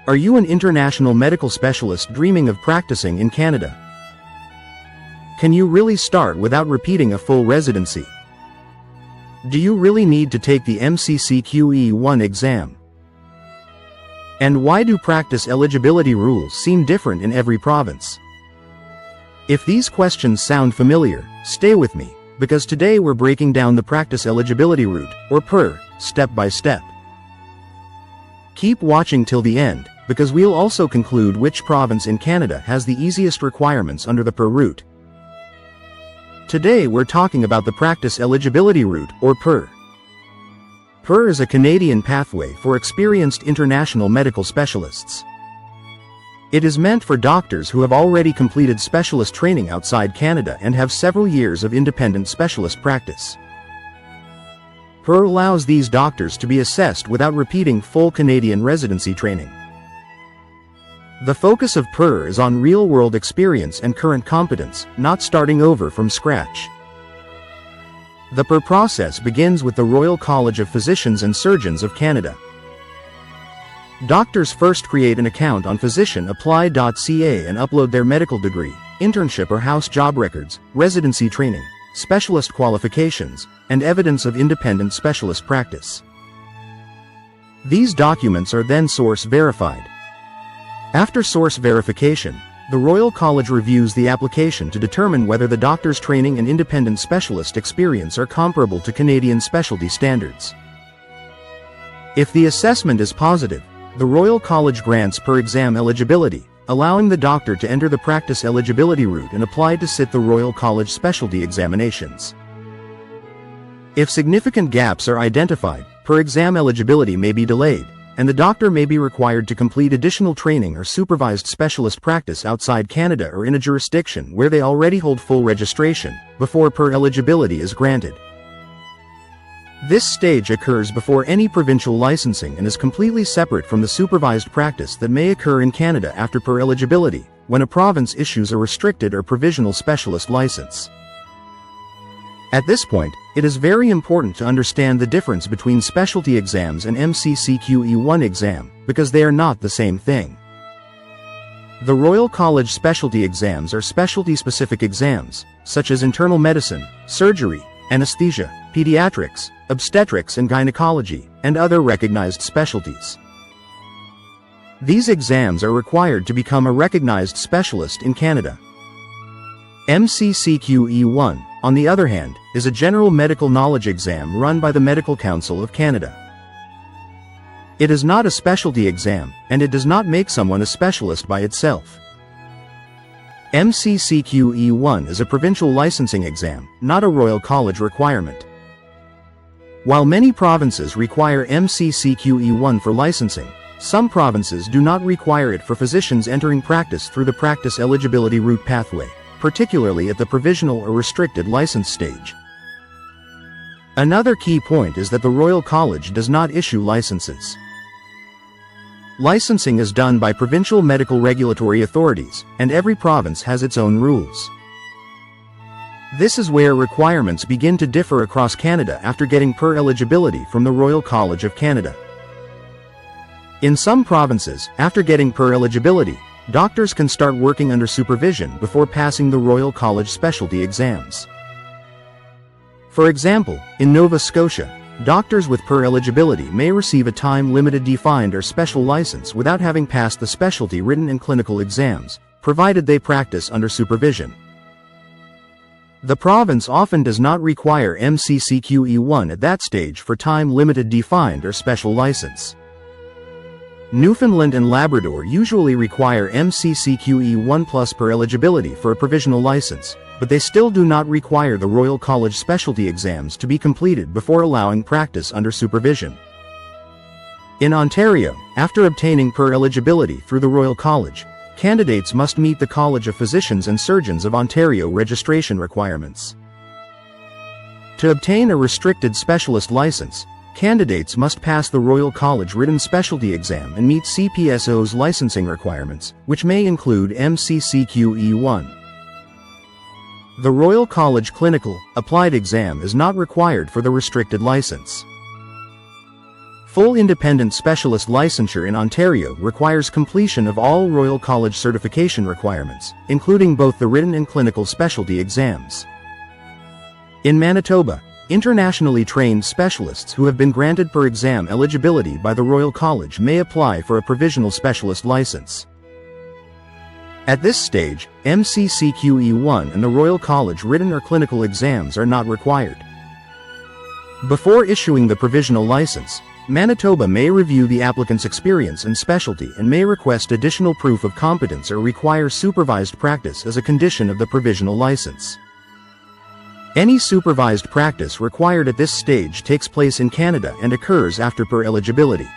Are you an international medical specialist dreaming of practicing in Canada? Can you really start without repeating a full residency? Do you really need to take the MCCQE1 exam? And why do practice eligibility rules seem different in every province? If these questions sound familiar, stay with me, because today we're breaking down the Practice Eligibility Route, or PER, step by step. Keep watching till the end, because we'll also conclude which province in Canada has the easiest requirements under the PER route. Today we're talking about the Practice Eligibility Route, or PER. PER is a Canadian pathway for experienced international medical specialists. It is meant for doctors who have already completed specialist training outside Canada and have several years of independent specialist practice. PER allows these doctors to be assessed without repeating full Canadian residency training. The focus of PER is on real-world experience and current competence, not starting over from scratch. The PER process begins with the Royal College of Physicians and Surgeons of Canada. Doctors first create an account on physicianapply.ca and upload their medical degree, internship or house job records, residency training, specialist qualifications, and evidence of independent specialist practice. These documents are then source verified. After source verification, the Royal College reviews the application to determine whether the doctor's training and independent specialist experience are comparable to Canadian specialty standards. If the assessment is positive, the Royal College grants PER exam eligibility, allowing the doctor to enter the Practice Eligibility Route and apply to sit the Royal College specialty examinations. If significant gaps are identified, PER exam eligibility may be delayed, and the doctor may be required to complete additional training or supervised specialist practice outside Canada or in a jurisdiction where they already hold full registration, before PER eligibility is granted. This stage occurs before any provincial licensing and is completely separate from the supervised practice that may occur in Canada after PER eligibility, when a province issues a restricted or provisional specialist license. At this point, it is very important to understand the difference between specialty exams and MCCQE1 exam, because they are not the same thing. The Royal College specialty exams are specialty-specific exams, such as internal medicine, surgery, anesthesia, pediatrics, obstetrics and gynecology, and other recognized specialties. These exams are required to become a recognized specialist in Canada. MCCQE1, on the other hand, is a general medical knowledge exam run by the Medical Council of Canada. It is not a specialty exam, and it does not make someone a specialist by itself. MCCQE1 is a provincial licensing exam, not a Royal College requirement. While many provinces require MCCQE1 for licensing, some provinces do not require it for physicians entering practice through the Practice Eligibility Route pathway, particularly at the provisional or restricted license stage. Another key point is that the Royal College does not issue licenses. Licensing is done by provincial medical regulatory authorities, and every province has its own rules. This is where requirements begin to differ across Canada after getting PER eligibility from the Royal College of Canada. In some provinces, after getting PER eligibility, doctors can start working under supervision before passing the Royal College specialty exams. For example, in Nova Scotia, doctors with PER eligibility may receive a time-limited defined or special license without having passed the specialty written and clinical exams, provided they practice under supervision. The province often does not require MCCQE1 at that stage for time-limited defined or special license. Newfoundland and Labrador usually require MCCQE1 plus PER eligibility for a provisional license, but they still do not require the Royal College specialty exams to be completed before allowing practice under supervision. In Ontario, after obtaining PER eligibility through the Royal College, candidates must meet the College of Physicians and Surgeons of Ontario registration requirements. To obtain a restricted specialist license, candidates must pass the Royal College written specialty exam and meet CPSO's licensing requirements, which may include MCCQE1. The Royal College Clinical, Applied exam is not required for the restricted license. Full independent specialist licensure in Ontario requires completion of all Royal College certification requirements, including both the written and clinical specialty exams. In Manitoba, internationally trained specialists who have been granted per exam eligibility by the Royal College may apply for a provisional specialist license. At this stage, MCCQE1 and the Royal College written or clinical exams are not required. Before issuing the provisional license, Manitoba may review the applicant's experience and specialty and may request additional proof of competence or require supervised practice as a condition of the provisional license. Any supervised practice required at this stage takes place in Canada and occurs after per eligibility.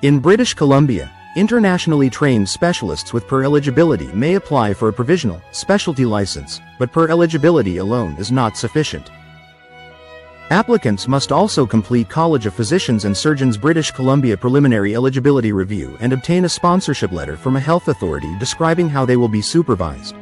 In British Columbia, internationally trained specialists with per eligibility may apply for a provisional specialty license, but per eligibility alone is not sufficient. Applicants must also complete College of Physicians and Surgeons British Columbia Preliminary Eligibility Review and obtain a sponsorship letter from a health authority describing how they will be supervised.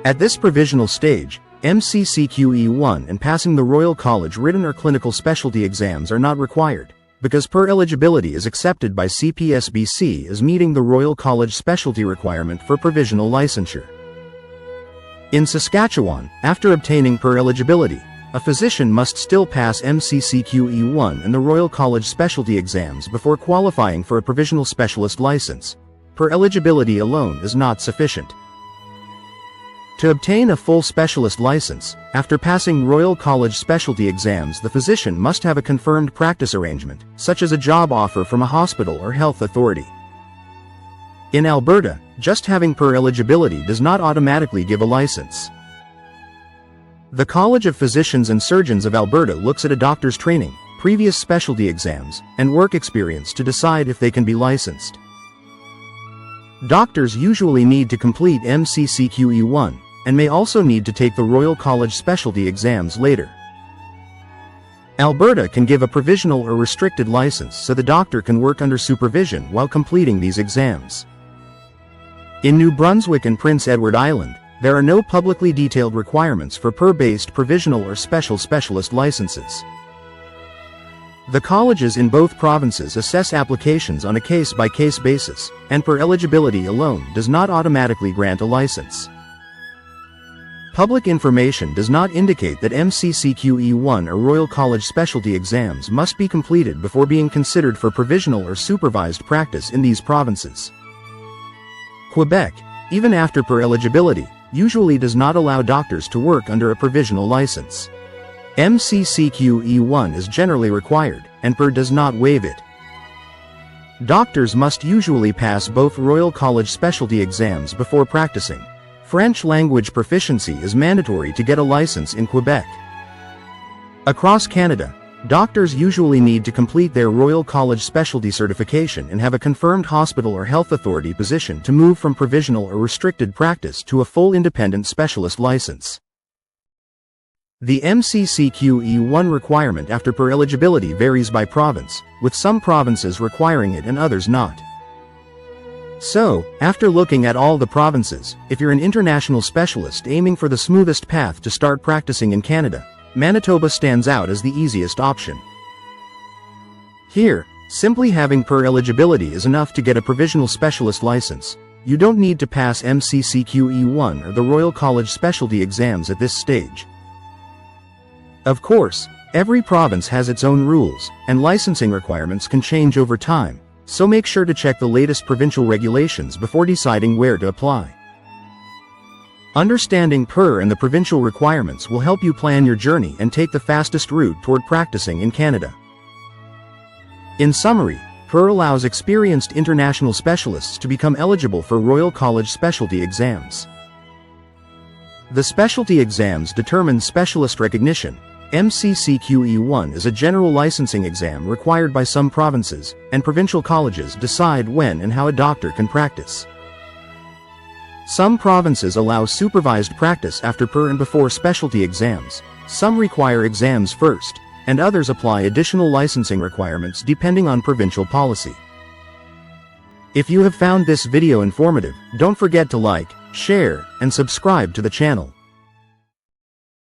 At this provisional stage, MCCQE1 and passing the Royal College written or clinical specialty exams are not required, because per eligibility is accepted by CPSBC as meeting the Royal College specialty requirement for provisional licensure. In Saskatchewan, after obtaining per eligibility, a physician must still pass MCCQE1 and the Royal College specialty exams before qualifying for a provisional specialist license. Per eligibility alone is not sufficient. To obtain a full specialist license, after passing Royal College specialty exams, the physician must have a confirmed practice arrangement, such as a job offer from a hospital or health authority. In Alberta, just having per eligibility does not automatically give a license. The College of Physicians and Surgeons of Alberta looks at a doctor's training, previous specialty exams, and work experience to decide if they can be licensed. Doctors usually need to complete MCCQE1, and may also need to take the Royal College specialty exams later. Alberta can give a provisional or restricted license so the doctor can work under supervision while completing these exams. In New Brunswick and Prince Edward Island, there are no publicly detailed requirements for per-based provisional or special specialist licenses. The colleges in both provinces assess applications on a case-by-case basis, and per eligibility alone does not automatically grant a license. Public information does not indicate that MCCQE1 or Royal College specialty exams must be completed before being considered for provisional or supervised practice in these provinces. Quebec, even after per eligibility, usually does not allow doctors to work under a provisional license. MCCQE1 is generally required, and per does not waive it. Doctors must usually pass both Royal College specialty exams before practicing. French language proficiency is mandatory to get a license in Quebec. Across Canada, doctors usually need to complete their Royal College specialty certification and have a confirmed hospital or health authority position to move from provisional or restricted practice to a full independent specialist license. The MCCQE1 requirement after per eligibility varies by province, with some provinces requiring it and others not. So, after looking at all the provinces, if you're an international specialist aiming for the smoothest path to start practicing in Canada, Manitoba stands out as the easiest option. Here, simply having per eligibility is enough to get a provisional specialist license. You don't need to pass MCCQE1 or the Royal College specialty exams at this stage. Of course, every province has its own rules, and licensing requirements can change over time, so make sure to check the latest provincial regulations before deciding where to apply. Understanding PER and the provincial requirements will help you plan your journey and take the fastest route toward practicing in Canada. In summary, PER allows experienced international specialists to become eligible for Royal College specialty exams. The specialty exams determine specialist recognition. MCCQE1 is a general licensing exam required by some provinces, and provincial colleges decide when and how a doctor can practice. Some provinces allow supervised practice after per and before specialty exams, some require exams first, and others apply additional licensing requirements depending on provincial policy. If you have found this video informative, don't forget to like, share, and subscribe to the channel.